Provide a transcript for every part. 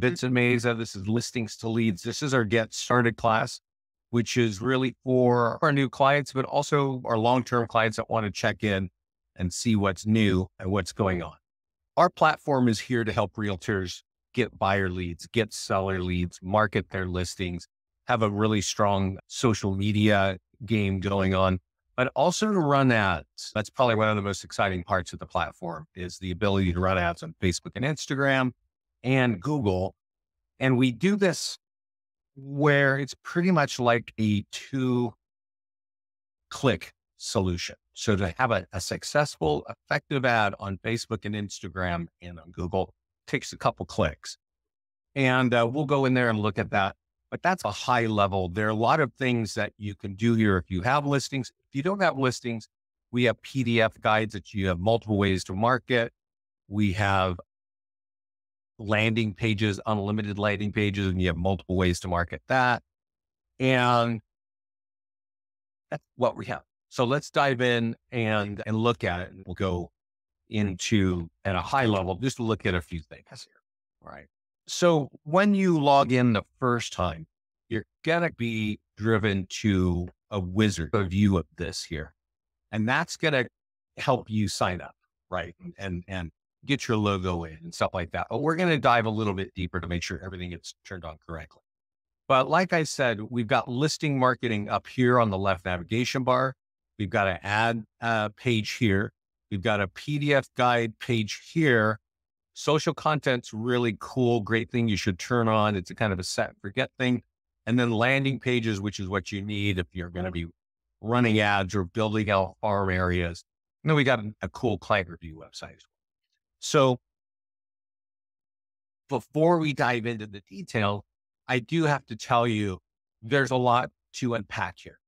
Vince Meza. This is Listings to Leads. This is our Get Started class, which is really for our new clients, but also our long-term clients that want to check in and see what's new and what's going on. Our platform is here to help realtors get buyer leads, get seller leads, market their listings, have a really strong social media game going on, but also to run ads. That's probably one of the most exciting parts of the platform is the ability to run ads on Facebook and Instagram and Google. And we do this where it's pretty much like a 2-click solution. So to have a successful, effective ad on Facebook and Instagram and on Google takes a couple clicks. And we'll go in there and look at that. But that's a high level. There are a lot of things that you can do here if you have listings. If you don't have listings, we have PDF guides that you have multiple ways to market. We have landing pages, unlimited landing pages, and you have multiple ways to market that. And that's what we have. So let's dive in and look at it. And we'll go into at a high level, just to look at a few things here. All right. So when you log in the first time, you're going to be driven to a wizard, a view of this here. And that's going to help you sign up, right? And get your logo in and stuff like that. But we're going to dive a little bit deeper to make sure everything gets turned on correctly. But like I said, we've got listing marketing up here on the left navigation bar. We've got an ad page here. We've got a PDF guide page here. Social content's really cool, great thing you should turn on. It's a kind of a set and forget thing. And then landing pages, which is what you need if you're going to be running ads or building out farm areas. And then we got a cool client review website. So before we dive into the detail, I do have to tell you, there's a lot to unpack here.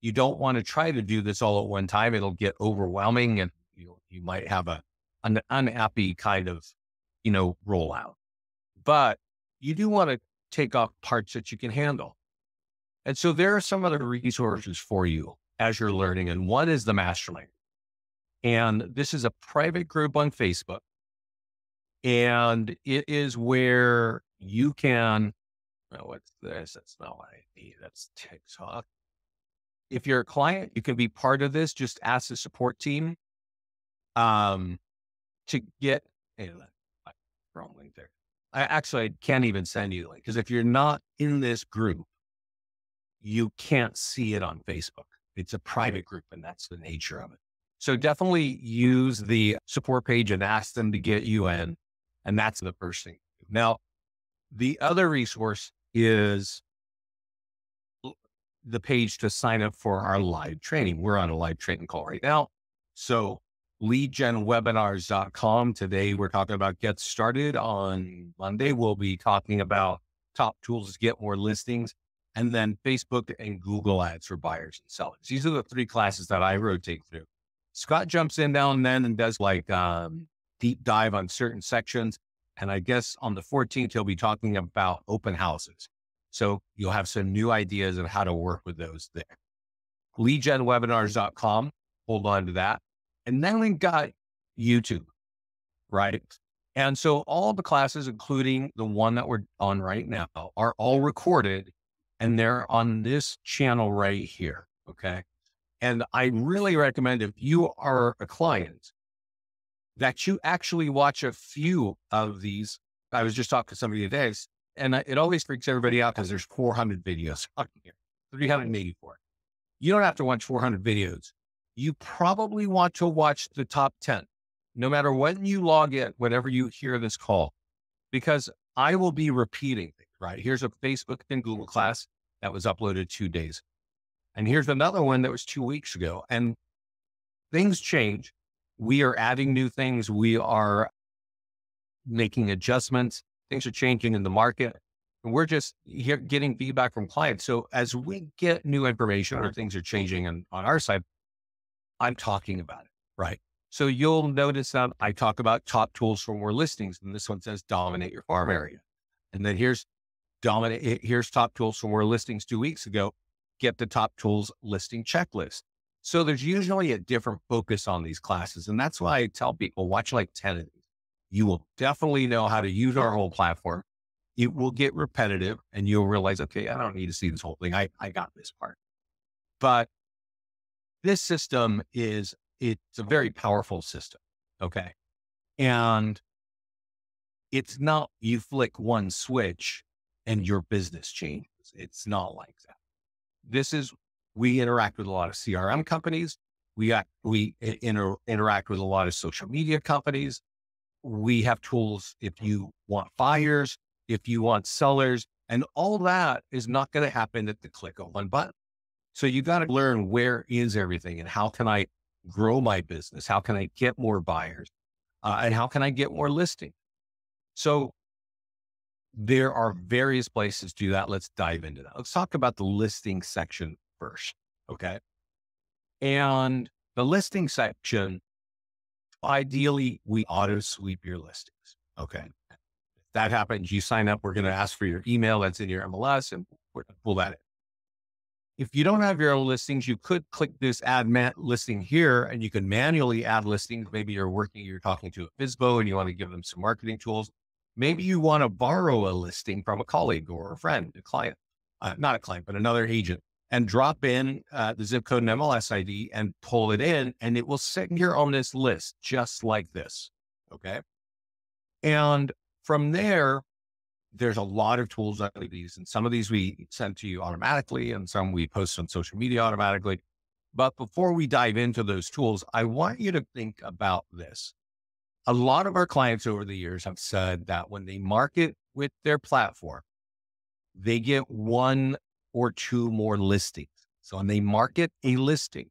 You don't want to try to do this all at one time. It'll get overwhelming and you might have an unhappy kind of rollout, but you do want to take off parts that you can handle. And so there are some other resources for you as you're learning. And one is the mastermind. And this is a private group on Facebook. And it is where you can, what's this? That's not what I need. That's TikTok. If you're a client, you can be part of this. Just ask the support team to get, wrong link there. I can't even send you the link because if you're not in this group, you can't see it on Facebook. It's a private group and that's the nature of it. So definitely use the support page and ask them to get you in. And that's the first thing. Now, the other resource is the page to sign up for our live training. We're on a live training call right now. So leadgenwebinars.com. Today, we're talking about Get Started. On Monday, we'll be talking about top tools to get more listings, and then Facebook and Google ads for buyers and sellers. These are the 3 classes that I rotate through. Scott jumps in now and then and does like deep dive on certain sections. And I guess on the 14th, he'll be talking about open houses. So you'll have some new ideas of how to work with those there. leadgenwebinars.com. Hold on to that. And then we've got YouTube, right? And so all the classes, including the one that we're on right now, are all recorded and they're on this channel right here. Okay. And I really recommend if you are a client that you actually watch a few of these. I was just talking to somebody today and it always freaks everybody out because there's 400 videos on here, 384. You don't have to watch 400 videos. You probably want to watch the top 10, no matter when you log in, whenever you hear this call, because I will be repeating things, right? Here's a Facebook and Google class that was uploaded 2 days. And here's another one that was 2 weeks ago. And things change. We are adding new things. We are making adjustments. Things are changing in the market. And we're just here getting feedback from clients. So as we get new information or things are changing on our side, I'm talking about it, right? So you'll notice that I talk about top tools for more listings. And this one says dominate your farm area. And then here's top tools for more listings 2 weeks ago. Get the top tools listing checklist. So there's usually a different focus on these classes. And that's why I tell people, watch like 10 of these. You will definitely know how to use our whole platform. it will get repetitive and you'll realize, okay, I don't need to see this whole thing. I got this part. But this system it's a very powerful system. Okay. And it's not you flick one switch and your business changes. It's not like that. This is, we interact with a lot of CRM companies. We interact with a lot of social media companies. We have tools if you want buyers, if you want sellers, and all that is not going to happen at the click of one button. So you got to learn where is everything and how can I grow my business? How can I get more buyers? And how can I get more listings? So there are various places to do that. Let's dive into that. Let's talk about the listing section first. Okay. And the listing section, ideally, we auto sweep your listings. Okay. If that happens, you sign up, we're going to ask for your email that's in your MLS and we're going to pull that in. If you don't have your own listings, you could click this add listing here and you can manually add listings. Maybe you're talking to a FISBO and you want to give them some marketing tools. Maybe you want to borrow a listing from a colleague or a friend, a client, not a client, but another agent, and drop in the zip code and MLS ID and pull it in, and it will sit here on this list just like this. Okay. And from there, there's a lot of tools that we use, and some of these we send to you automatically, and some we post on social media automatically. But before we dive into those tools, I want you to think about this. A lot of our clients over the years have said that when they market with their platform, they get one or two more listings. So when they market a listing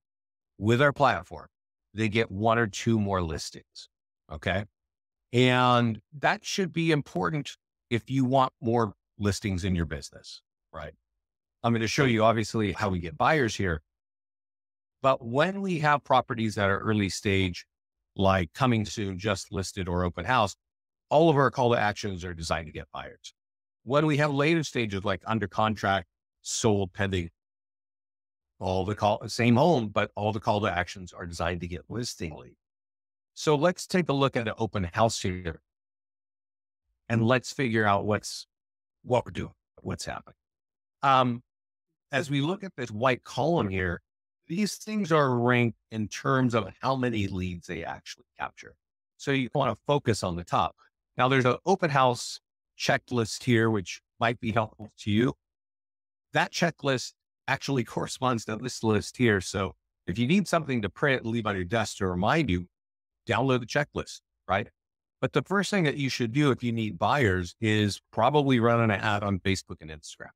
with our platform, they get one or two more listings. Okay. And that should be important if you want more listings in your business, right? I'm going to show you obviously how we get buyers here. But when we have properties that are early stage, like coming soon, just listed, or open house, all of our call to actions are designed to get buyers. When we have later stages like under contract, sold, pending, same home, but all the call to actions are designed to get listing leads. So let's take a look at an open house here and let's figure out what we're doing, what's happening. As we look at this white column here, these things are ranked in terms of how many leads they actually capture. So you want to focus on the top. Now there's an open house checklist here, which might be helpful to you. That checklist actually corresponds to this list here. So if you need something to print and leave on your desk to remind you, download the checklist, right? But the first thing that you should do if you need buyers is probably run an ad on Facebook and Instagram,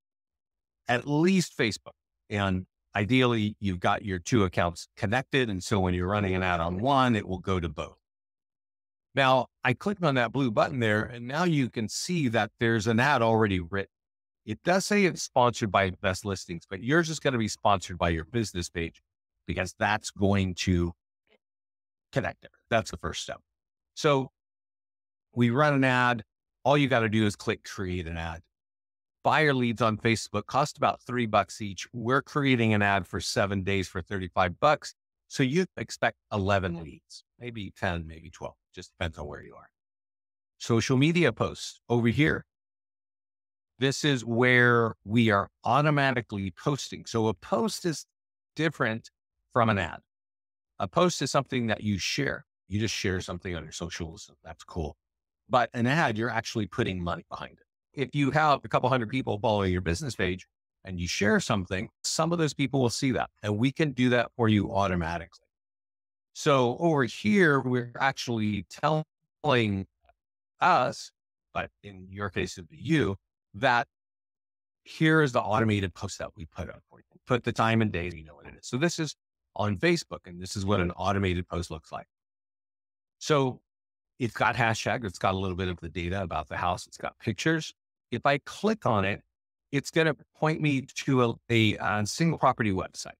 at least Facebook. And ideally, you've got your two accounts connected. And so when you're running an ad on one, it will go to both. Now, I clicked on that blue button there, and now you can see that there's an ad already written. It does say it's sponsored by Best Listings, but yours is going to be sponsored by your business page because that's going to connect it. That's the first step. So we run an ad. All you got to do is click create an ad. Buyer leads on Facebook cost about $3 each. We're creating an ad for 7 days for $35. So you expect 11 leads, maybe 10, maybe 12, just depends on where you are. Social media posts over here. This is where we are automatically posting. So a post is different from an ad. A post is something that you share. You just share something on your socials. That's cool. But an ad, you're actually putting money behind it. If you have a couple hundred people following your business page and you share something, some of those people will see that, and we can do that for you automatically. So over here, we're actually telling us, but in your case, it'd be you, that here is the automated post that we put up for you. Put the time and date, you know what it is. So this is on Facebook, and this is what an automated post looks like. So it's got hashtag, it's got a little bit of the data about the house, it's got pictures. If I click on it, it's going to point me to a single property website.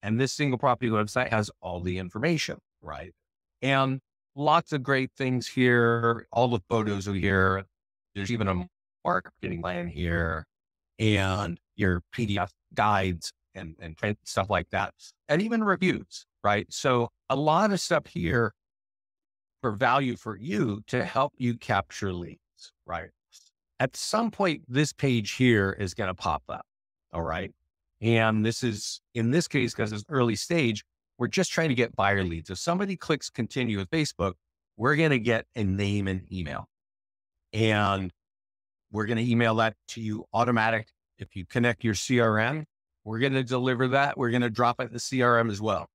And this single property website has all the information, right? And lots of great things here. All the photos are here. There's even a marketing plan here and your PDF guides and stuff like that. And even reviews, right? So a lot of stuff here for value for you to help you capture leads, right? At some point, this page here is going to pop up. All right. And this is, in this case, because it's early stage, we're just trying to get buyer leads. If somebody clicks continue with Facebook, we're going to get a name and email. And we're going to email that to you automatic. If you connect your CRM, we're going to deliver that. We're going to drop it in the CRM as well.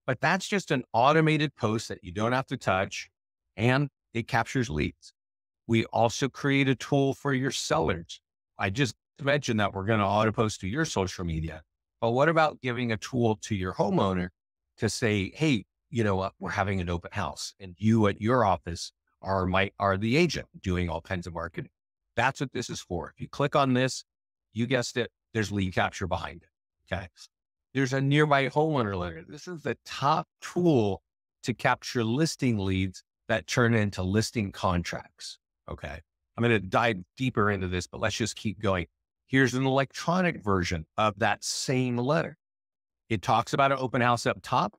But that's just an automated post that you don't have to touch, and it captures leads. We also create a tool for your sellers. I just mentioned that we're going to auto post to your social media, but what about giving a tool to your homeowner to say, hey, you know what, we're having an open house and you at your office are the agent doing all kinds of marketing. That's what this is for. If you click on this, you guessed it, there's lead capture behind it. Okay. There's a nearby homeowner letter. This is the top tool to capture listing leads that turn into listing contracts. Okay. I'm going to dive deeper into this, but let's just keep going. Here's an electronic version of that same letter. It talks about an open house up top,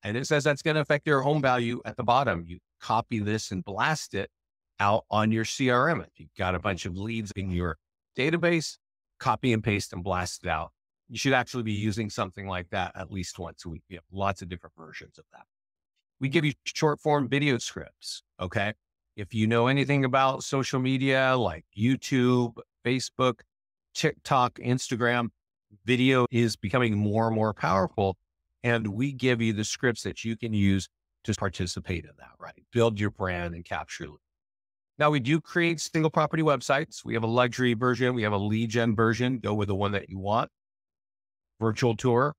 and it says that's going to affect your home value at the bottom. You copy this and blast it out on your CRM. If you've got a bunch of leads in your database, copy and paste and blast it out. You should actually be using something like that at least once a week. We have lots of different versions of that. We give you short form video scripts. Okay. If you know anything about social media like YouTube, Facebook, TikTok, Instagram, video is becoming more and more powerful. And we give you the scripts that you can use to participate in that, right? Build your brand and capture. Now, we do create single property websites. We have a luxury version. We have a lead gen version. Go with the one that you want. Virtual tour,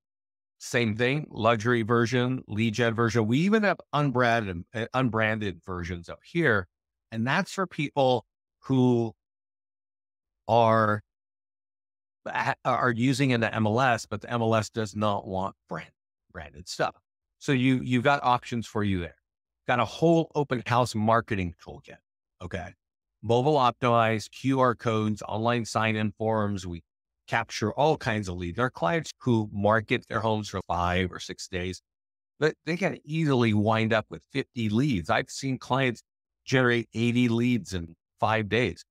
same thing, luxury version, lead gen version. We even have unbranded versions up here. And that's for people who are using in the MLS, but the MLS does not want branded stuff. So you've got options for you there. Got a whole open house marketing toolkit. Okay. Mobile optimized, QR codes, online sign-in forms. We capture all kinds of leads. Our clients who market their homes for 5 or 6 days, but they can easily wind up with 50 leads. I've seen clients generate 80 leads in 5 days.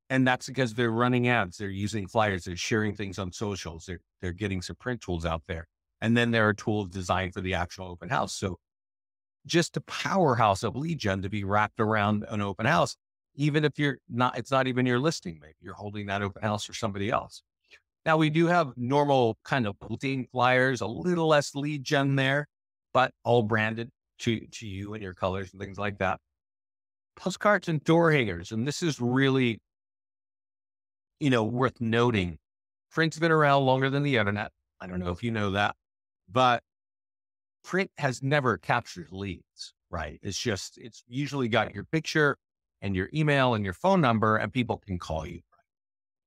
And that's because they're running ads. They're using flyers. They're sharing things on socials. They're getting some print tools out there. And then there are tools designed for the actual open house. So just a powerhouse of lead gen to be wrapped around an open house, even if it's not even your listing, maybe you're holding that open house for somebody else. Now we do have normal kind of bulletin flyers, a little less lead gen there, but all branded to you and your colors and things like that. Postcards and door hangers. And this is really, worth noting. Print's been around longer than the internet. I don't know if you know that, but print has never captured leads, right? It's usually got your picture and your email and your phone number, and people can call you.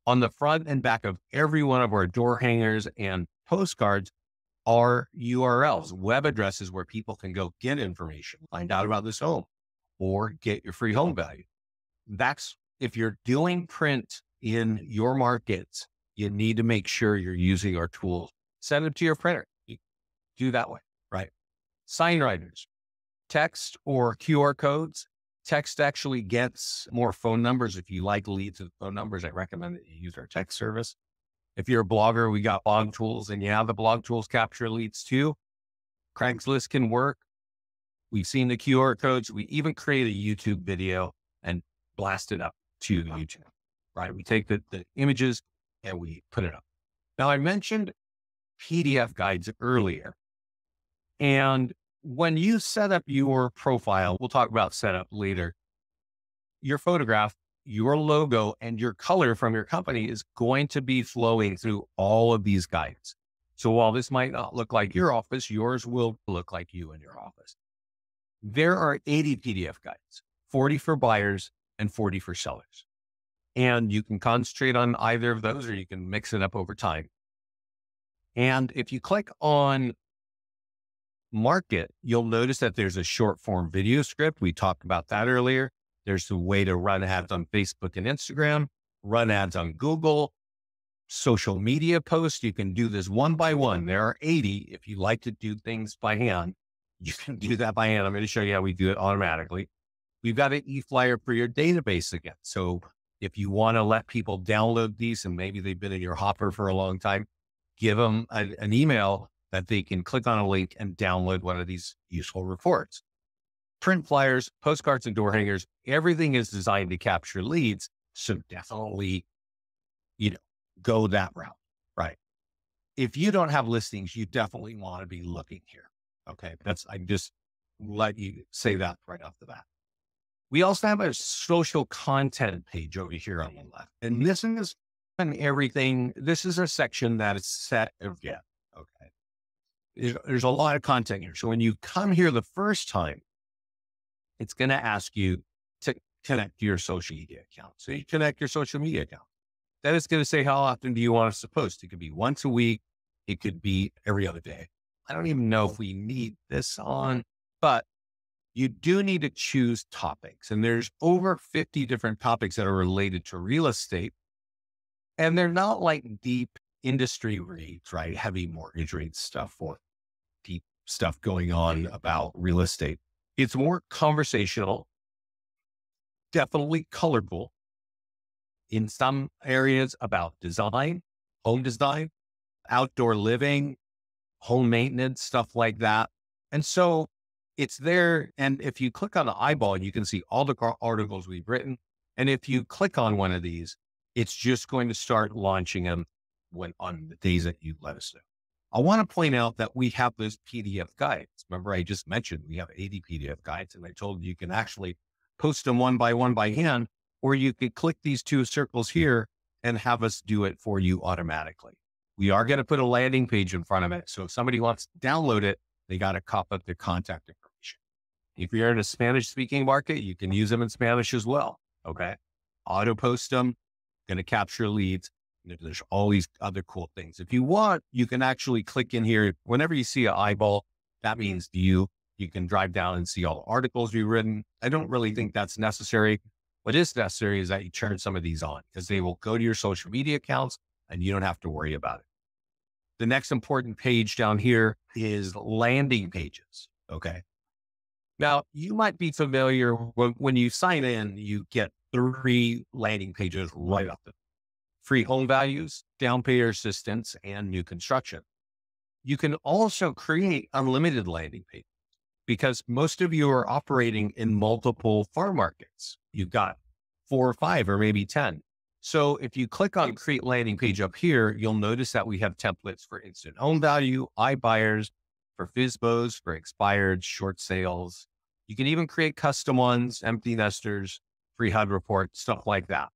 On the front and back of every one of our door hangers and postcards are URLs, web addresses where people can go get information, find out about this home, or get your free home value. That's if you're doing print in your markets, you need to make sure you're using our tools. Send them to your printer. You do that way, right? Sign writers, text or QR codes. Text actually gets more phone numbers. If you like leads with phone numbers, I recommend that you use our text service. If you're a blogger, we got blog tools, and the blog tools capture leads too. Craigslist can work. We've seen the QR codes. We even create a YouTube video and blast it up to YouTube, right? We take the images and we put it up. Now, I mentioned PDF guides earlier, and when you set up your profile, we'll talk about setup later, your photograph, your logo, and your color from your company is going to be flowing through all of these guides. So while this might not look like your office, yours will look like you in your office. There are 80 PDF guides, 40 for buyers and 40 for sellers. And you can concentrate on either of those, or you can mix it up over time. And if you click on market, you'll notice that there's a short form video script. We talked about that earlier. There's a way to run ads on Facebook and Instagram, run ads on Google, social media posts. You can do this one by one. There are 80. If you like to do things by hand, you can do that by hand. I'm going to show you how we do it automatically. We've got an e-flyer for your database again. So If you want to let people download these and maybe they've been in your hopper for a long time, give them an email that they can click on a link and download one of these useful reports. Print flyers, postcards, and door hangers, everything is designed to capture leads. So definitely, you know, go that route, right? If you don't have listings, you definitely want to be looking here. Okay. I just let you say that right off the bat. We also have a social content page over here on the left. And this is everything. This is a section that is set again. Okay. There's a lot of content here. So when you come here the first time, it's going to ask you to connect to your social media account. So you connect your social media account. Then it's going to say, how often do you want us to post? It could be once a week. It could be every other day. I don't even know if we need this on, but you do need to choose topics. And there's over 50 different topics that are related to real estate. And they're not like deep industry reads, right? Heavy mortgage rate stuff or deep stuff going on about real estate. It's more conversational, definitely colorful. In some areas about design, home design, outdoor living, home maintenance, stuff like that. And so it's there. And if you click on the eyeball, you can see all the articles we've written. And if you click on one of these, it's just going to start launching them on the days that you let us know. I want to point out that we have those PDF guides. Remember, I just mentioned we have 80 PDF guides, and I told you can actually post them one by hand, or you could click these two circles here and have us do it for you automatically. We are going to put a landing page in front of it. So if somebody wants to download it, they got to copy up their contact information. If you're in a Spanish speaking market, you can use them in Spanish as well. Okay. Auto post them, going to capture leads. There's all these other cool things. If you want, you can actually click in here. Whenever you see an eyeball, that means you can drive down and see all the articles you've written. I don't really think that's necessary. What is necessary is that you turn some of these on because they will go to your social media accounts and you don't have to worry about it. The next important page down here is landing pages. Okay. Now you might be familiar when you sign in, you get 3 landing pages right up there. Free home values, down payment assistance, and new construction. You can also create unlimited landing pages because most of you are operating in multiple farm markets. You've got 4 or 5 or maybe 10. So if you click on create landing page up here, you'll notice that we have templates for instant home value, iBuyers, for FSBOs, for expired, short sales. You can even create custom ones, empty nesters, free HUD report, stuff like that.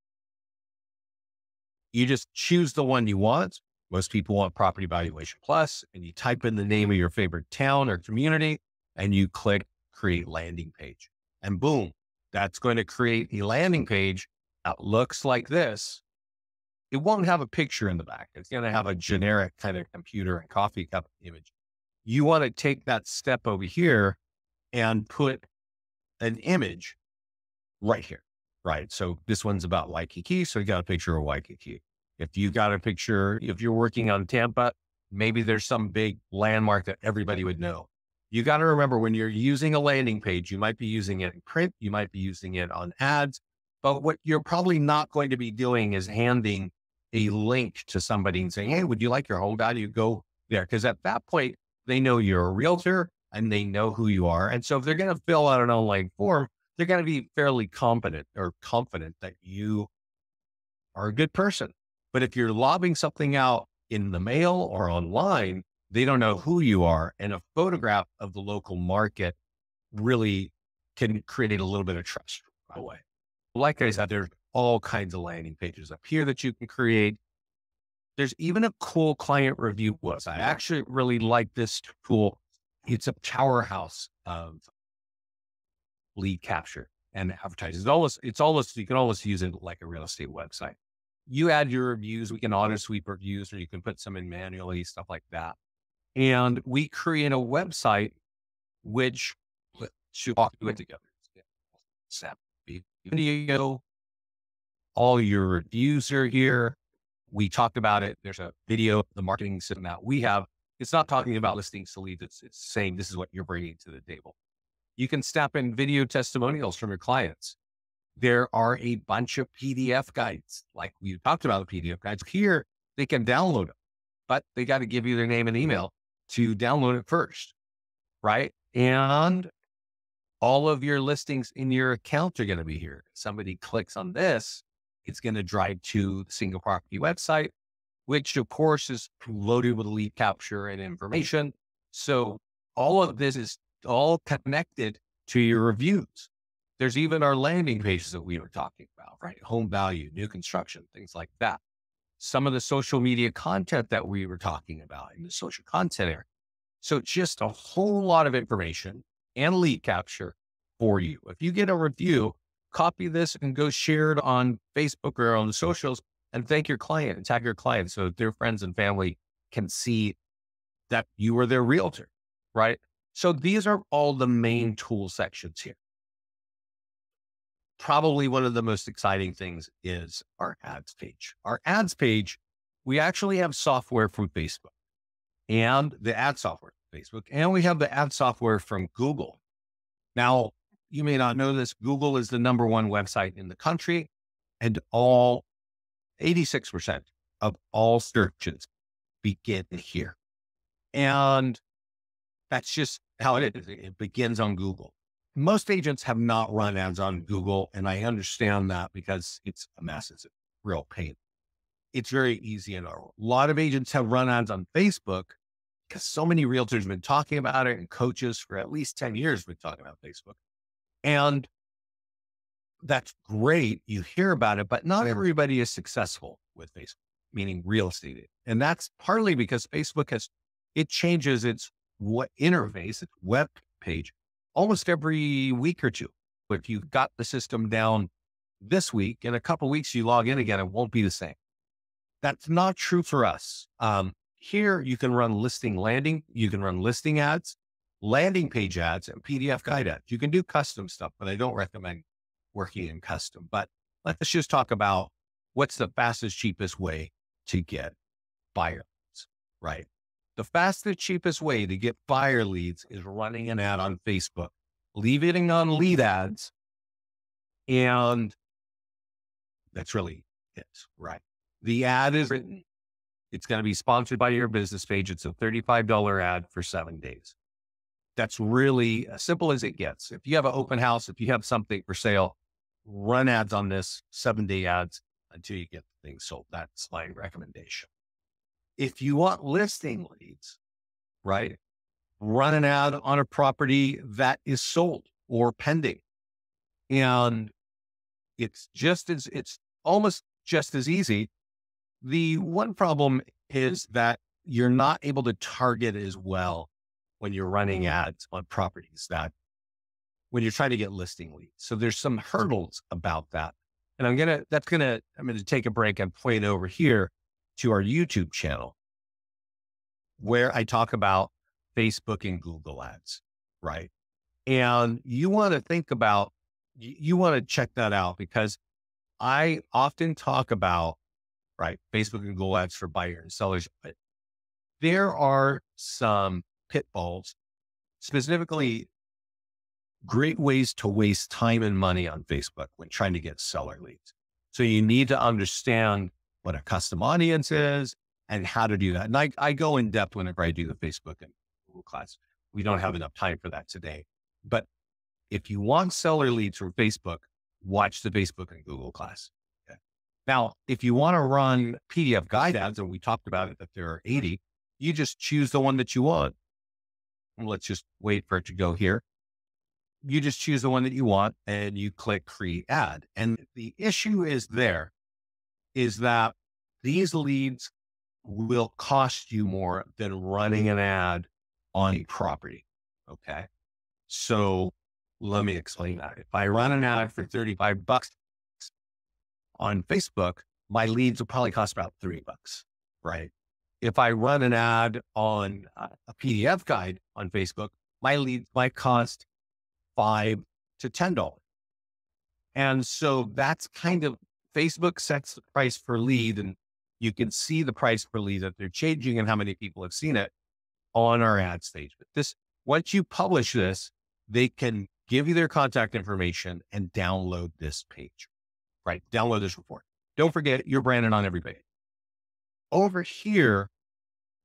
You just choose the one you want. Most people want Property Valuation Plus, and you type in the name of your favorite town or community, and you click create landing page. And boom, that's going to create a landing page that looks like this. It won't have a picture in the back. It's going to have a generic kind of computer and coffee cup image. You want to take that step over here and put an image right here. Right. So this one's about Waikiki. So you got a picture of Waikiki. If you've got a picture, if you're working on Tampa, maybe there's some big landmark that everybody would know. You got to remember when you're using a landing page, you might be using it in print, you might be using it on ads, but what you're probably not going to be doing is handing a link to somebody and saying, hey, would you like your home value? Go there. Because at that point, they know you're a realtor and they know who you are. And so if they're going to fill out an online form, they're going to be fairly confident that you are a good person. But if you're lobbing something out in the mail or online, they don't know who you are. And a photograph of the local market really can create a little bit of trust right away. Like I said, there's all kinds of landing pages up here that you can create. There's even a cool client review website. I actually really like this tool. It's a powerhouse of lead capture and advertising. It's almost, you can almost use it like a real estate website. You add your reviews, we can auto sweep reviews, or you can put some in manually, stuff like that. And we create a website, which should all do it together. Video, all your reviews are here. We talked about it. There's a video, the marketing system that we have. It's not talking about listings to leads. It's saying this is what you're bringing to the table. You can snap in video testimonials from your clients. There are a bunch of PDF guides, like we talked about the PDF guides here. They can download them, but they got to give you their name and email to download it first, right? And all of your listings in your account are going to be here. Somebody clicks on this, it's going to drive to the single property website, which of course is loaded with lead capture and information. So all of this is all connected to your reviews. There's even our landing pages that we were talking about, right? Home value, new construction, things like that. Some of the social media content that we were talking about in the social content area. So just a whole lot of information and lead capture for you. If you get a review, copy this and go share it on Facebook or on the socials and thank your client and tag your client so their friends and family can see that you were their realtor, right? So these are all the main tool sections here. Probably one of the most exciting things is our ads page. Our ads page, we actually have software from Facebook and the ad software from Facebook, and we have the ad software from Google. Now, you may not know this, Google is the #1 website in the country, and 86% of all searches begin here. And that's just how it is. It begins on Google. Most agents have not run ads on Google, and I understand that because it's a mess. It's a real pain. It's very easy in our world. A lot of agents have run ads on Facebook because so many realtors have been talking about it, and coaches for at least 10 years have been talking about Facebook. And that's great. You hear about it, but not everybody is successful with Facebook, meaning real estate. And that's partly because Facebook it changes its interface, its web page almost every week or two. If you've got the system down this week, in a couple of weeks, you log in again, it won't be the same. That's not true for us. Here you can run you can run listing ads, landing page ads, and PDF guide ads. You can do custom stuff, but I don't recommend working in custom. But let's just talk about what's the fastest, cheapest way to get buyer leads, right? The fastest, cheapest way to get buyer leads is running an ad on Facebook, leaving on lead ads. And that's really it, right? The ad is written. It's going to be sponsored by your business page. It's a $35 ad for 7 days. That's really as simple as it gets. If you have an open house, if you have something for sale, run ads on this, 7-day ads until you get the thing sold. That's my recommendation. If you want listing leads, right, run an ad on a property that is sold or pending. And it's almost just as easy. The one problem is that you're not able to target as well when you're running ads on properties when you're trying to get listing leads. So there's some hurdles about that. And I'm going to take a break and point over here to our YouTube channel where I talk about Facebook and Google ads, right? And you want to check that out because I often talk about, right, Facebook and Google ads for buyers and sellers, but there are some pitfalls, specifically great ways to waste time and money on Facebook when trying to get seller leads. So you need to understand what a custom audience is and how to do that. And I go in depth whenever I do the Facebook and Google class. We don't have enough time for that today. But if you want seller leads from Facebook, watch the Facebook and Google class. Okay. Now, if you want to run PDF guide ads, and we talked about it, that there are 80, you just choose the one that you want. And let's just wait for it to go here. You just choose the one that you want and you click create ad. And the issue is that these leads will cost you more than running an ad on a property. Okay. So let me explain that. If I run an ad for $35 on Facebook, my leads will probably cost about $3, right? If I run an ad on a PDF guide on Facebook, my leads might cost $5 to $10. And so that's kind of, Facebook sets the price per lead, and you can see the price per lead that they're changing and how many people have seen it on our ad stage. But once you publish this, they can give you their contact information, and download this page, right? Download this report. Don't forget, you're branded on every page. Over here,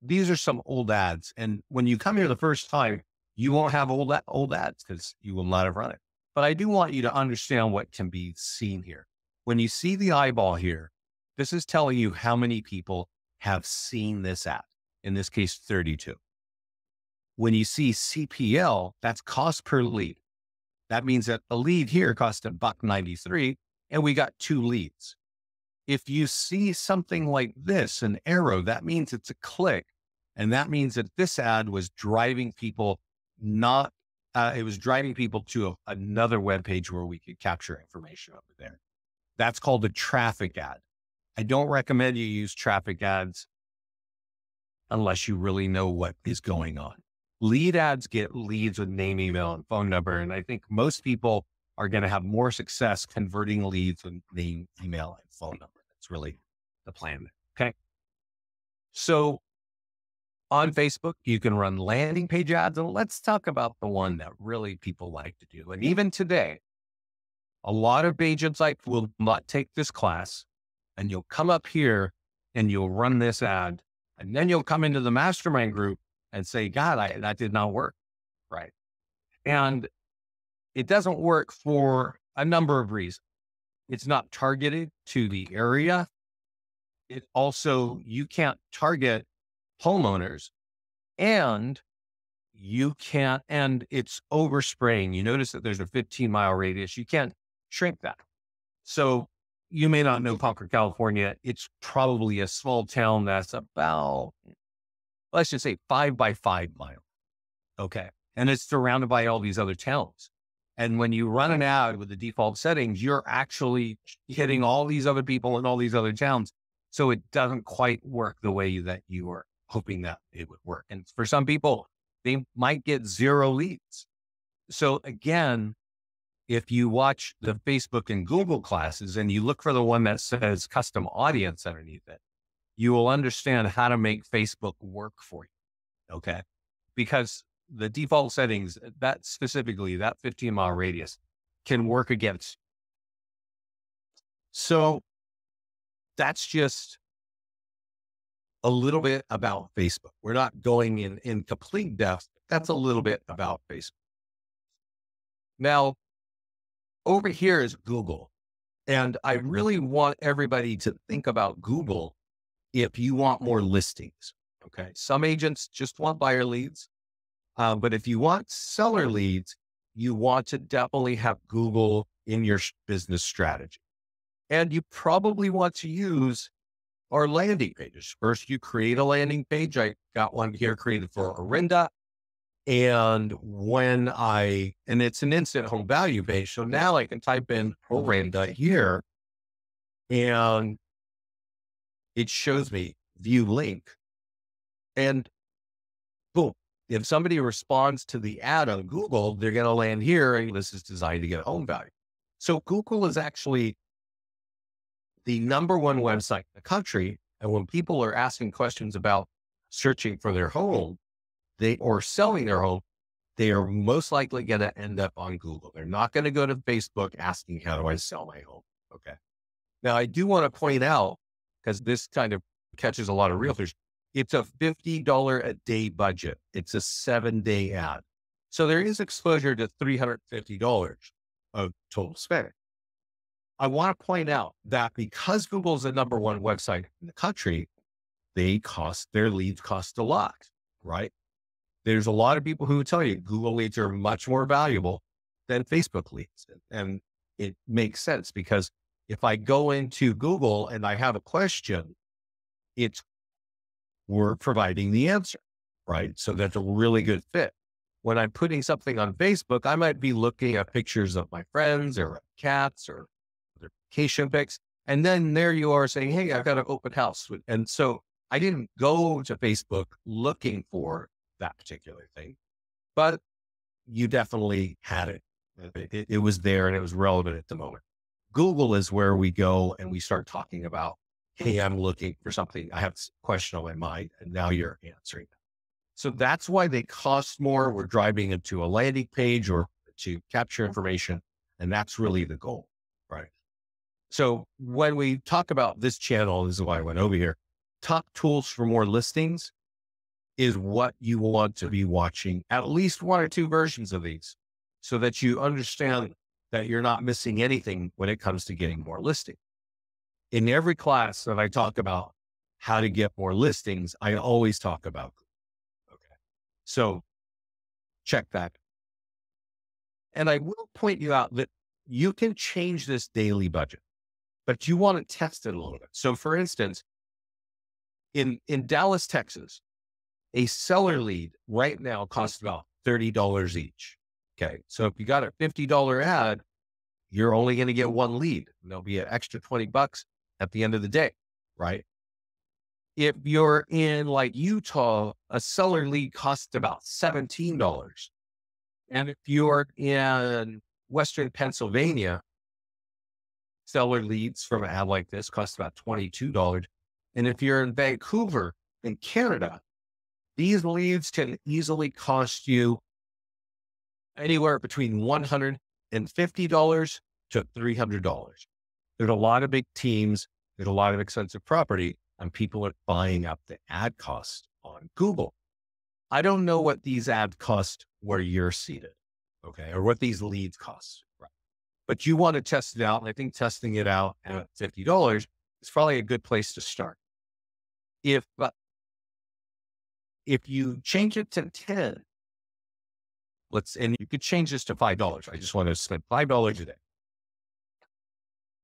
these are some old ads. And when you come here the first time, you won't have old ads because you will not have run it. But I do want you to understand what can be seen here. When you see the eyeball here, this is telling you how many people have seen this ad. In this case, 32. When you see CPL, that's cost per lead. That means that a lead here cost $1.93 and we got 2 leads. If you see something like this, an arrow, that means it's a click. And that means that this ad was driving people it was driving people to another web page where we could capture information over there. That's called a traffic ad. I don't recommend you use traffic ads unless you really know what is going on. Lead ads get leads with name, email, and phone number. And I think most people are going to have more success converting leads with name, email, and phone number. That's really the plan. Okay. So on Facebook, you can run landing page ads. And let's talk about the one that really people like to do. And even today, a lot of agents will not take this class, and you'll come up here and you'll run this ad. And then you'll come into the mastermind group and say, God, that did not work. Right. And it doesn't work for a number of reasons. It's not targeted to the area. It also, you can't target homeowners, and it's overspraying. You notice that there's a 15-mile radius. You can't shrink that. So you may not know Concord, California. It's probably a small town that's about, let's just say 5 by 5 miles. Okay. And it's surrounded by all these other towns. And when you run an ad with the default settings, you're actually hitting all these other people in all these other towns. So it doesn't quite work the way that you were hoping that it would work. And for some people, they might get 0 leads. So again, if you watch the Facebook and Google classes and you look for the one that says custom audience underneath it, you will understand how to make Facebook work for you. Okay. Because the default settings, that specifically, that 15-mile radius can work against. So that's just a little bit about Facebook. We're not going in complete depth. That's a little bit about Facebook. Now, over here is Google. And I really want everybody to think about Google if you want more listings. Okay. Some agents just want buyer leads. But if you want seller leads, you want to definitely have Google in your business strategy. And you probably want to use our landing pages. First, you create a landing page. I got one here created for Orinda. And and it's an instant home value page. So now I can type in Orinda here and it shows me view link. And boom. If somebody responds to the ad on Google, they're going to land here, and this is designed to get home value. So Google is actually the #1 website in the country. And when people are asking questions about searching for their home, or selling their home, they are most likely going to end up on Google. They're not going to go to Facebook asking, how do I sell my home? Okay. Now I do want to point out, because this kind of catches a lot of realtors, it's a $50 a day budget. It's a 7-day ad. So there is exposure to $350 of total spend. I want to point out that because Google is the #1 website in the country, their leads cost a lot, right? There's a lot of people who tell you Google leads are much more valuable than Facebook leads. And it makes sense, because if I go into Google and I have a question, we're providing the answer, right? So that's a really good fit. When I'm putting something on Facebook, I might be looking at pictures of my friends or cats or their vacation pics. And then there you are saying, hey, I've got an open house. And so I didn't go to Facebook looking for that particular thing, but you definitely had it. It was there and it was relevant at the moment. Google is where we go and we start talking about, hey, I'm looking for something. I have a question on my mind, and now you're answering. So that's why they cost more. We're driving into a landing page or to capture information. And that's really the goal, right? So when we talk about this channel, this is why I went over here, top tools for more listings is what you want to be watching, at least one or two versions of these, so that you understand that you're not missing anything when it comes to getting more listings. In every class that I talk about how to get more listings, I always talk about Google. Okay. So check that. And I will point you out that you can change this daily budget, but you want to test it a little bit. So for instance, in Dallas, Texas, a seller lead right now costs about $30 each. Okay. So if you got a $50 ad, you're only going to get one lead. And there'll be an extra $20 at the end of the day, right? If you're in like Utah, a seller lead costs about $17. And if you're in Western Pennsylvania, seller leads from an ad like this cost about $22. And if you're in Vancouver, in Canada, these leads can easily cost you anywhere between $150 to $300. There's a lot of big teams, there's a lot of expensive property, and people are buying up the ad cost on Google. I don't know what these ads cost where you're seated, okay, or what these leads cost, right? But you want to test it out, and I think testing it out at $50 is probably a good place to start. If you change it to 10, and you could change this to $5. I just want to spend $5 a day.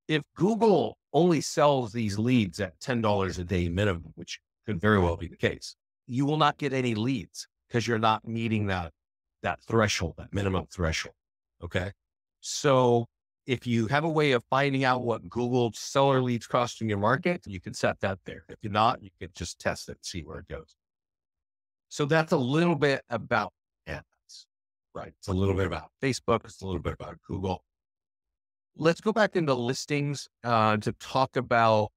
If Google only sells these leads at $10 a day minimum, which could very well be the case, you will not get any leads because you're not meeting that threshold, that minimum threshold. Okay. So if you have a way of finding out what Google seller leads cost in your market, you can set that there. If you're not, you can just test it and see where it goes. So that's a little bit about ads, right? It's a little bit about Facebook. It's a little bit about Google. Let's go back into listings to talk about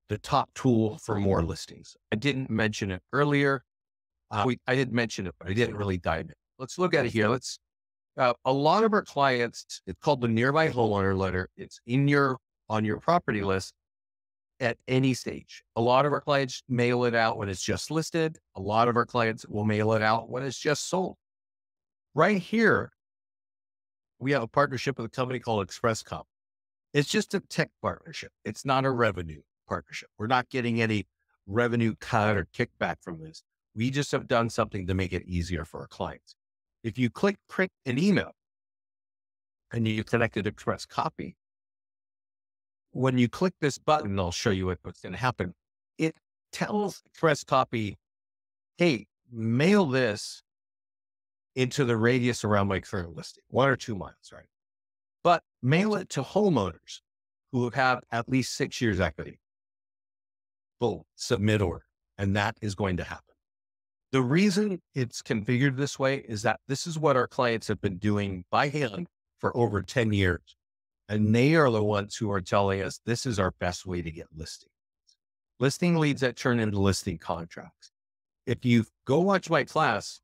the top tool for more listings. I didn't mention it earlier. I did mention it, but I didn't really dive in. Let's look at it here. A lot of our clients, it's called the Nearby Homeowner Letter. It's on your property list at any stage. A lot of our clients mail it out when it's just listed. A lot of our clients will mail it out when it's just sold. Right here, we have a partnership with a company called ExpressCom. It's just a tech partnership. It's not a revenue partnership. We're not getting any revenue cut or kickback from this. We just have done something to make it easier for our clients. If you click print an email and you connected Express Copy, when you click this button, I'll show you what's going to happen. It tells Express Copy, hey, mail this into the radius around my current listing, 1 or 2 miles, right? But mail it to homeowners who have at least 6 years equity. Boom, submit order. And that is going to happen. The reason it's configured this way is that this is what our clients have been doing by hand for over 10 years. And they are the ones who are telling us this is our best way to get listing leads that turn into listing contracts. If you go watch my class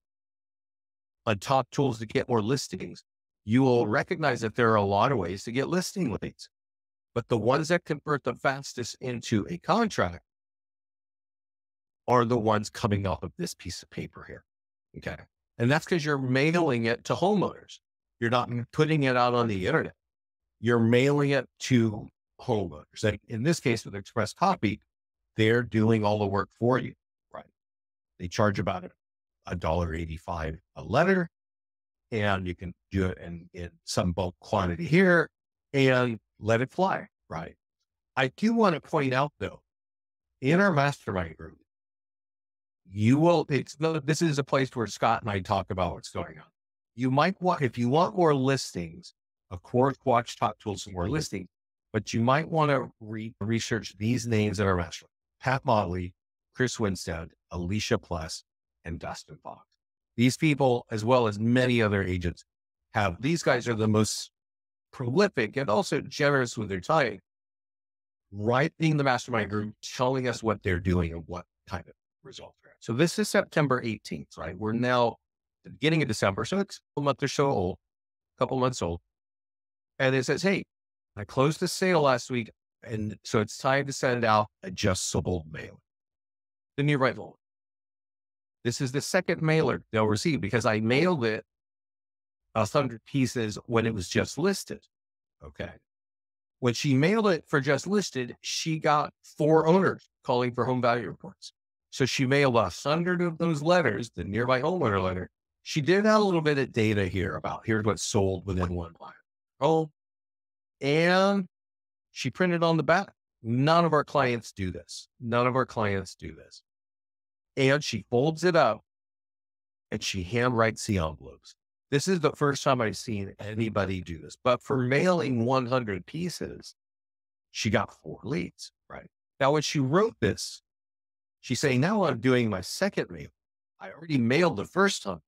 on top tools to get more listings, you will recognize that there are a lot of ways to get listing leads, but the ones that convert the fastest into a contract are the ones coming off of this piece of paper here. Okay. And that's because you're mailing it to homeowners. You're not putting it out on the internet. You're mailing it to homeowners. And in this case, with Express Copy, they're doing all the work for you, right? They charge about $1.85 a letter, and you can do it in some bulk quantity here and let it fly, right? I do want to point out though, in our mastermind group, this is a place where Scott and I talk about what's going on. You might want, if you want more listings, of course, watch Top Tools for more listings, but you might want to research these names in our mastermind: Pat Motley, Chris Winstead, Alicia Pless, and Dustin Fox. These people, as well as many other agents, these guys are the most prolific and also generous with their time, writing the mastermind group, telling us what they're doing and what kind of results. So this is September 18th, right? We're now at the beginning of December, so it's a month or so old. couple months old. And it says, hey, I closed the sale last week. And so it's time to send out adjustable mail. The nearby home. This is the second mailer they'll receive because I mailed it 100 pieces when it was just listed. Okay. When she mailed it for just listed, she got 4 owners calling for home value reports. So she mailed 100 of those letters, the nearby homeowner letter. She did have a little bit of data here about here's what's sold within one mile home. And she printed on the back. None of our clients do this. None of our clients do this. And she folds it up and she handwrites the envelopes. This is the first time I've seen anybody do this. But for mailing 100 pieces, she got 4 leads, right? Now, when she wrote this, she's saying, now I'm doing my second mail. I already mailed the first time.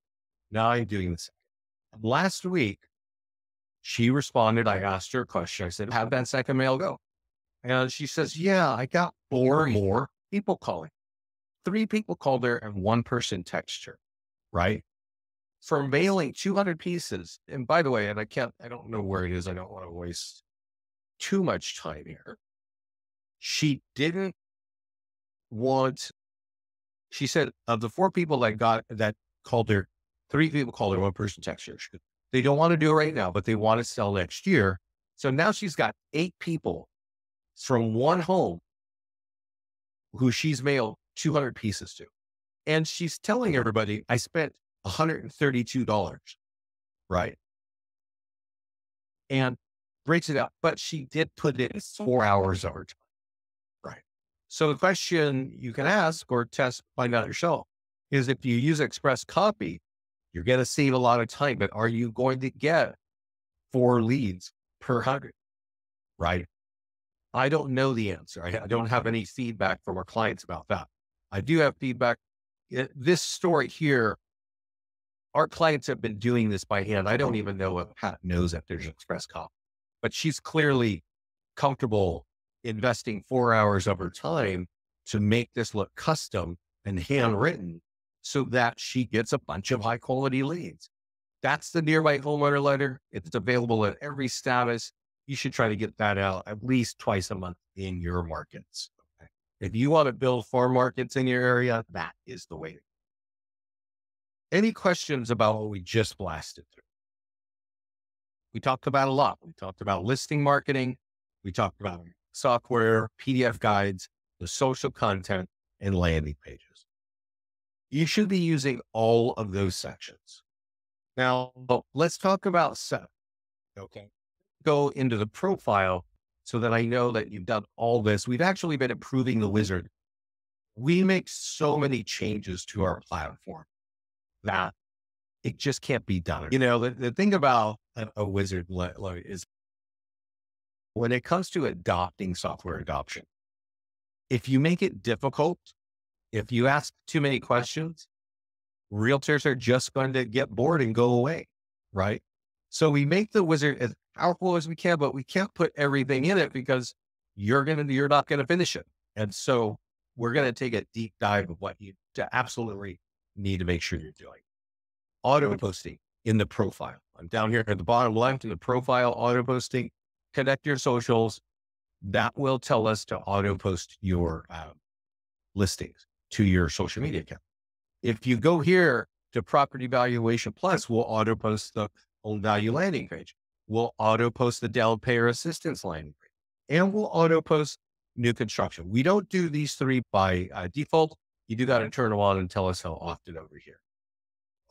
Now I'm doing the second. And last week, she responded. I asked her a question. I said, how'd that second mail go? And she says, yeah, I got 4 more people calling. 3 people called her and 1 person texted her, right? For mailing 200 pieces. And by the way, and I don't know where it is. I don't want to waste too much time here. She didn't want, she said of the 4 people that called her, 3 people called her, 1 person texted her. They don't want to do it right now, but they want to sell next year. So now she's got 8 people from 1 home who she's mailed 200 pieces to. And she's telling everybody, I spent $132, right? And breaks it out, but she did put in 4 hours of her time, right? So the question you can ask or find out yourself is if you use Express Copy, you're going to save a lot of time, but are you going to get 4 leads per 100, right? I don't know the answer. I don't have any feedback from our clients about that. I do have feedback. This story here, our clients have been doing this by hand. I don't even know if Pat knows that there's Express Copy, but she's clearly comfortable investing 4 hours of her time to make this look custom and handwritten so that she gets a bunch of high quality leads. That's the nearby homeowner letter. It's available at every status. You should try to get that out at least twice a month in your markets. Okay? If you want to build farm markets in your area, that is the way to go. Any questions about what we just blasted through? We talked about a lot. We talked about listing marketing. We talked about software, PDF guides, the social content, and landing pages. You should be using all of those sections. Now, let's talk about setup. Okay. Go into the profile so that I know that you've done all this. We've actually been improving the wizard. We make so many changes to our platform that it just can't be done. You know, the thing about a wizard is when it comes to adopting software adoption, if you make it difficult, if you ask too many questions, realtors are just going to get bored and go away, right? So we make the wizard as powerful as we can, but we can't put everything in it because you're not going to finish it. And so we're going to take a deep dive of what you absolutely need to make sure you're doing. Auto posting in the profile. I'm down here at the bottom left in the profile, auto posting, connect your socials. That will tell us to auto post your listings to your social media account. If you go here to Property Valuation Plus, we'll auto post the home value landing page. We'll auto post the down payer assistance landing page, and we'll auto post new construction. We don't do these 3 by default. You do got to turn them on and tell us how often over here.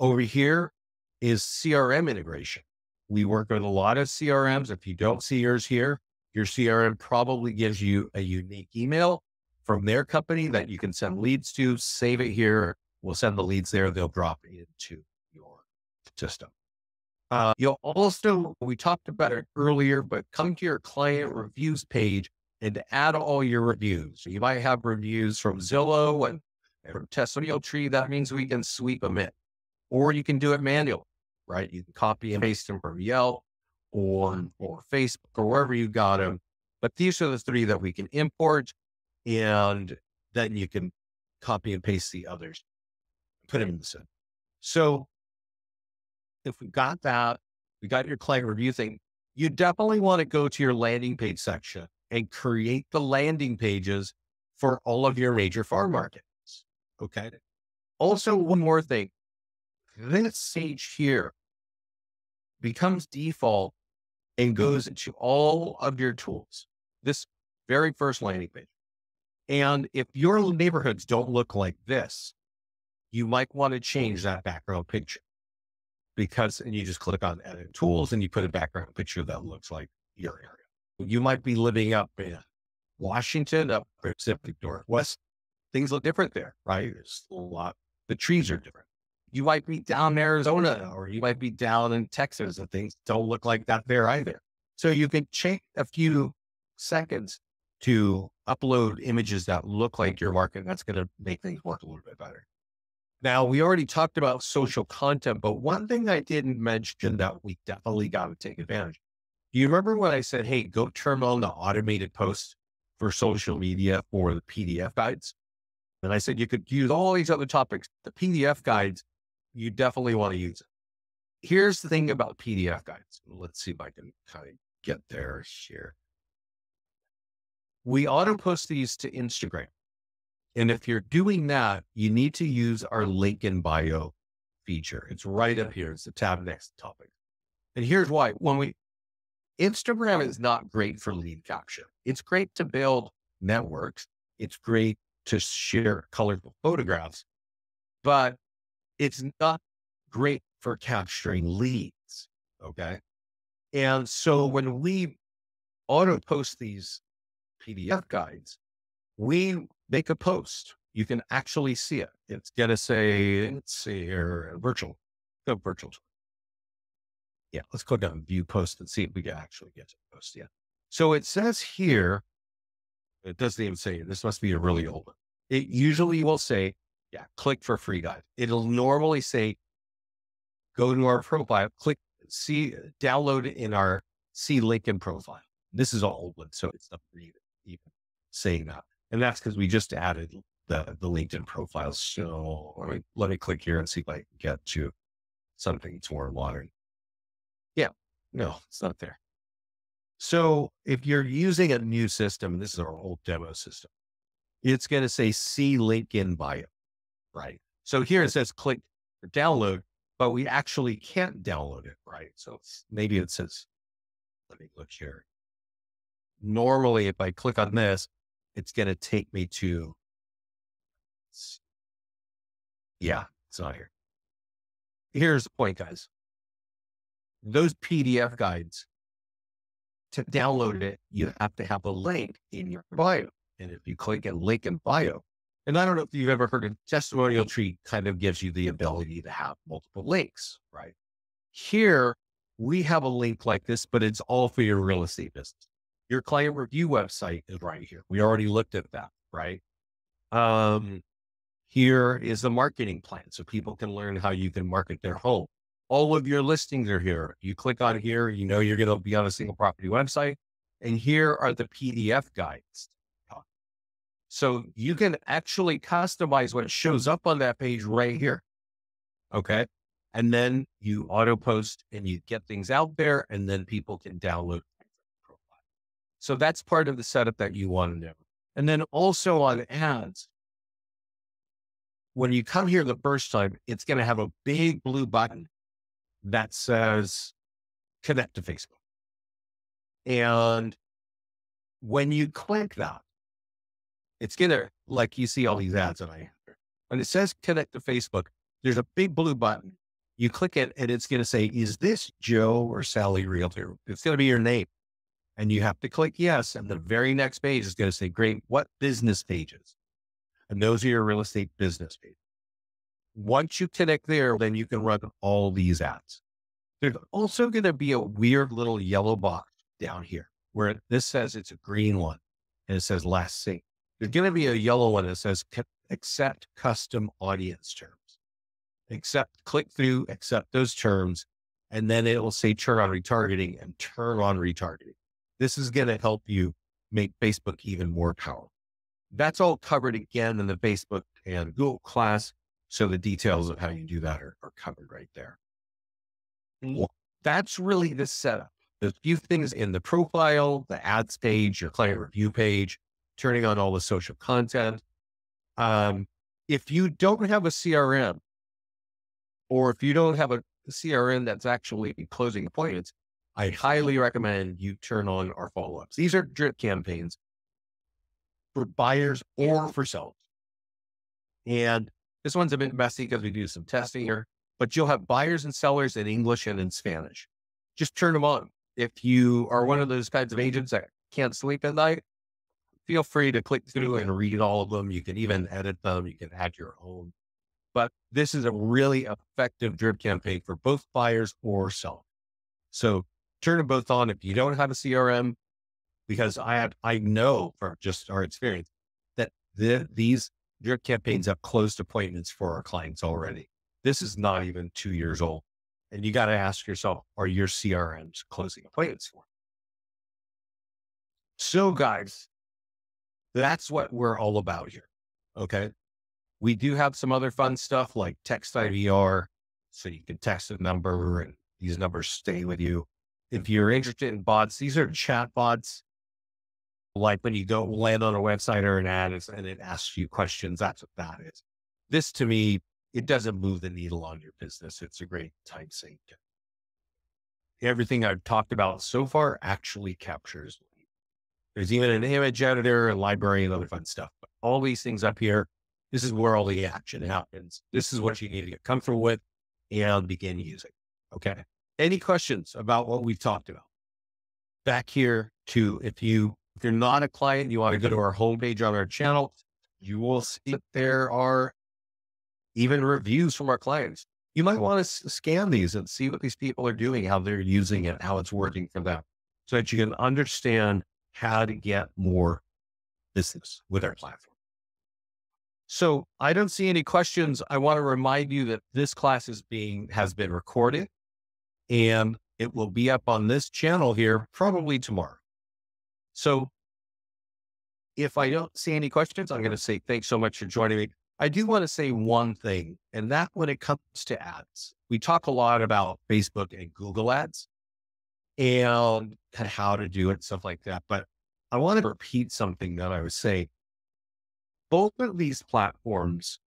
Over here is CRM integration. We work with a lot of CRMs. If you don't see yours here, your CRM probably gives you a unique email from their company that you can send leads to. Save it here. We'll send the leads there. They'll drop into your system. You'll also, we talked about it earlier, but come to your client reviews page and add all your reviews. You might have reviews from Zillow and from Testimonial Tree. That means we can sweep them in. Or you can do it manually, right? You can copy and paste them from Yelp or Facebook or wherever you got them. But these are the 3 that we can import, and then you can copy and paste the others, put them in the set. So if we got that, we got your client review thing. You definitely want to go to your landing page section and create the landing pages for all of your major farm markets. Okay. Also, one more thing, this page here becomes default and goes into all of your tools. This very first landing page. And if your neighborhoods don't look like this, you might want to change that background picture and you just click on edit tools and you put a background picture that looks like your area. You might be living up in Washington, up Pacific Northwest. Things look different there, right? There's a lot, the trees are different. You might be down in Arizona or you might be down in Texas and things don't look like that there either. So you can take a few seconds to upload images that look like your market. That's going to make things work a little bit better. Now, we already talked about social content, but one thing I didn't mention that we definitely got to take advantage. Do you remember when I said, hey, go turn on the automated posts for social media for the PDF guides? And I said, you could use all these other topics. The PDF guides, you definitely want to use it. Here's the thing about PDF guides. Let's see if I can kind of get there here. We auto post these to Instagram. And if you're doing that, you need to use our link in bio feature. It's right up here. It's the tab next to topic. And here's why. Instagram is not great for lead capture. It's great to build networks. It's great to share colorful photographs, but it's not great for capturing leads. Okay. And so when we auto post these PDF guides, we make a post. You can actually see it. It's going to say, let's see here, virtual. Go virtual. Yeah, let's click on view post and see if we can actually get to the post. Yeah. So it says here, it doesn't even say, this must be a really old one. It usually will say, yeah, click for free guide. It'll normally say, go to our profile, click, download it in our see link in profile. This is all old one, so it's not even saying that. And that's because we just added the LinkedIn profiles. So let me click here and see if I can get to something that's more modern. Yeah, no, it's not there. So if you're using a new system, this is our old demo system, it's going to say see link in bio, right? So here it says click or download, but we actually can't download it, right? So maybe it says, let me look here. Normally, if I click on this, it's going to take me to, yeah, it's not here. Here's the point, guys. Those PDF guides, to download it, you have to have a link in your bio. And if you click a link in bio, and I don't know if you've ever heard of testimonial tree kind of gives you the ability to have multiple links, right? Here, we have a link like this, but it's all for your real estate business. Your client review website is right here. We already looked at that, right? Here is the marketing plan. So people can learn how you can market their home. All of your listings are here. You click on here, you know, you're going to be on a single property website. And here are the PDF guides. So you can actually customize what shows up on that page right here. Okay. And then you auto post and you get things out there and then people can download. So that's part of the setup that you want to do. And then also on ads, when you come here the first time, it's going to have a big blue button that says connect to Facebook. And when you click that, it's going to, like you see all these ads that I have. When it says connect to Facebook, there's a big blue button. You click it and it's going to say, is this Joe or Sally Realtor? It's going to be your name. And you have to click yes. And the very next page is going to say, great, what business pages? And those are your real estate business pages. Once you connect there, then you can run all these ads. There's also going to be a weird little yellow box down here where this says it's a green one and it says last sync. There's going to be a yellow one that says accept custom audience terms. Click through, accept those terms, and then it will say turn on retargeting and turn on retargeting. This is going to help you make Facebook even more powerful. That's all covered again in the Facebook and Google class. So the details of how you do that are covered right there. That's really the setup. The few things in the profile, the ads page, your client review page, turning on all the social content. If you don't have a CRM, or if you don't have a CRM that's actually closing appointments, I highly recommend you turn on our follow-ups. These are drip campaigns for buyers or for sellers. And this one's a bit messy because we do some testing here, but you'll have buyers and sellers in English and in Spanish. Just turn them on. If you are one of those kinds of agents that can't sleep at night, feel free to click through and read all of them. You can even edit them. You can add your own. But this is a really effective drip campaign for both buyers or sellers. So turn them both on if you don't have a CRM, because I know from just our experience that these drip campaigns have closed appointments for our clients already. This is not even 2 years old. And you got to ask yourself, are your CRMs closing appointments for? So guys, that's what we're all about here. Okay. We do have some other fun stuff like text IVR. So you can text a number and these numbers stay with you. If you're interested in bots, these are chat bots. Like when you go land on a website or an ad and it asks you questions, that's what that is. This to me, it doesn't move the needle on your business. It's a great time sink. Everything I've talked about so far actually captures. There's even an image editor, a library, and other fun stuff. But all these things up here, this is where all the action happens. This is what you need to get comfortable with and begin using. Okay. Any questions about what we've talked about? Back here to, if you're not a client, you want to go to our homepage on our channel, you will see that there are even reviews from our clients. You might want to scan these and see what these people are doing, how they're using it, how it's working for them, so that you can understand how to get more business with our platform. So I don't see any questions. I want to remind you that this class has been recorded and it will be up on this channel here probably tomorrow. So if I don't see any questions, I'm going to say thanks so much for joining me. I do want to say one thing, and that when it comes to ads, we talk a lot about Facebook and Google ads and how to do it, stuff like that. But I want to repeat something that I was saying. Both of these platforms,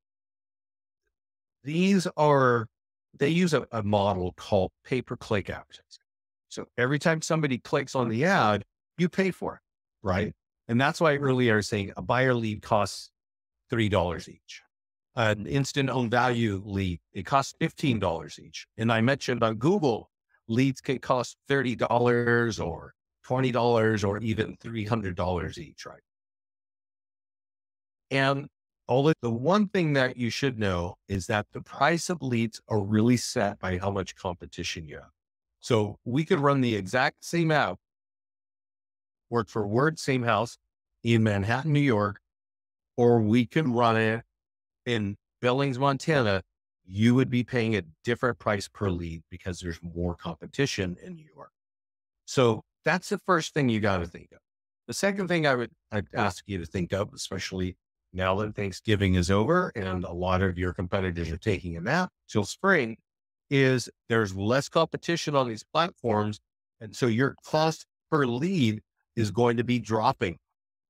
they use a model called pay-per-click advertising. So every time somebody clicks on the ad, you pay for it, right? And that's why earlier I was saying a buyer lead costs $3 each. An instant home value lead, it costs $15 each. And I mentioned on Google, leads can cost $30 or $20 or even $300 each, right? And the one thing that you should know is that the price of leads are really set by how much competition you have. So we could run the exact same ad, word for word, same house in Manhattan, New York, or we can run it in Billings, Montana. You would be paying a different price per lead because there's more competition in New York. So that's the first thing you got to think of. The second thing I'd ask you to think of, especially now that Thanksgiving is over and a lot of your competitors are taking a nap till spring, is there's less competition on these platforms. And so your cost per lead is going to be dropping.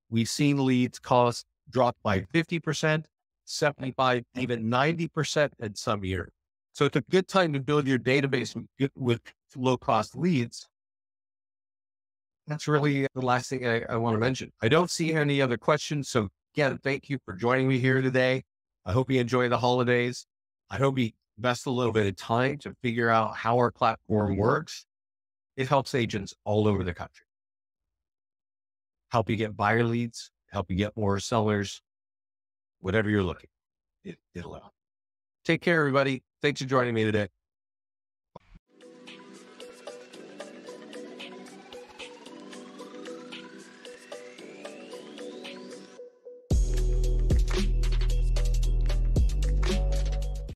We've seen leads cost drop by 50%, 75, even 90% in some years. So it's a good time to build your database with low cost leads. That's really the last thing I want to mention. I don't see any other questions. So again, thank you for joining me here today. I hope you enjoy the holidays. I hope you invest a little bit of time to figure out how our platform works. It helps agents all over the country. Help you get buyer leads, help you get more sellers, whatever you're looking, it'll help. Take care, everybody. Thanks for joining me today.